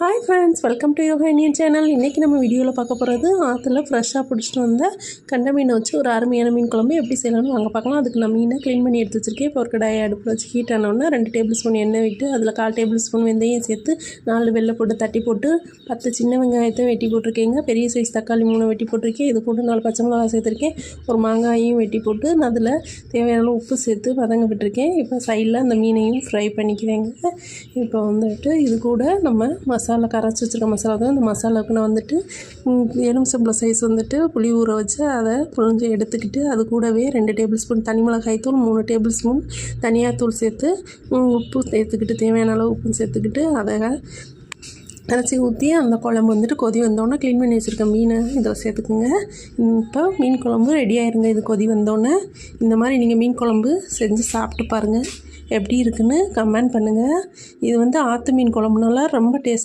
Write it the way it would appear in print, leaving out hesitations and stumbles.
Hi friends, welcome to yoga Indian channel. இன்றைக்கி நம்ம வீடியோவில் பார்க்க போகிறது ஆற்றுல ஃப்ரெஷ்ஷாக பிடிச்சிட்டு வந்த கண்ட மீனை வச்சு ஒரு அருமையான மீன் குழம்பு எப்படி செய்யலாம்னு வாங்க பார்க்கலாம். அதுக்கு நான் மீனை க்ளீன் பண்ணி எடுத்து வச்சுருக்கேன். இப்போ ஒரு கடாயை அடுப்பில் வச்சு ஹீட் ஆனோன்னா 2 டேபிள் ஸ்பூன் எண்ணெய் விட்டு அதில் 1/4 டேபிள் ஸ்பூன் வெந்தயம் சேர்த்து 4 வெள்ளை போட்டு தட்டி போட்டு 10 சின்ன வெங்காயத்தை வெட்டி போட்டிருக்கேங்க. பெரிய சைஸ் தக்காளி 3 வெட்டி போட்டிருக்கேன். இது போட்டு 4 பச்சை மிளகாய் சேர்த்துருக்கேன். ஒரு மாங்காயும் வெட்டி போட்டு அதில் தேவையான உப்பு சேர்த்து வதங்க விட்டுருக்கேன். இப்போ சைடில் அந்த மீனையும் ஃப்ரை பண்ணிக்கிறேங்க. இப்போ வந்துட்டு இது கூட நம்ம மசாலா கரைச்சி வச்சுருக்க மசாலா தான். இந்த மசாலாவுக்கு நான் வந்துட்டு எலுமிச்சம்பழம் சைஸ் வந்துட்டு புளி ஊற வச்சு அதை புழிஞ்சு எடுத்துக்கிட்டு அது கூடவே 2 டேபிள் ஸ்பூன் தனி மிளகாய் தூள், 3 டேபிள் ஸ்பூன் தனியாத்தூள் சேர்த்து உப்பு சேர்த்துக்கிட்டு தேவையான அளவு உப்பு சேர்த்துக்கிட்டு அதை கரைச்சி ஊற்றி அந்த குழம்பு வந்துட்டு கொதி வந்தோடனே க்ளீன் பண்ணி வச்சுருக்க மீனை இதில் சேர்த்துக்குங்க. இப்போ மீன் குழம்பு ரெடி ஆயிருங்க. இது கொதி வந்தோடனே இந்த மாதிரி நீங்கள் மீன் குழம்பு செஞ்சு சாப்பிட்டு பாருங்கள். எப்படி இருக்குன்னு கமெண்ட் பண்ணுங்கள். இது வந்து ஆற்று மீன் குழம்புனால ரொம்ப டேஸ்ட்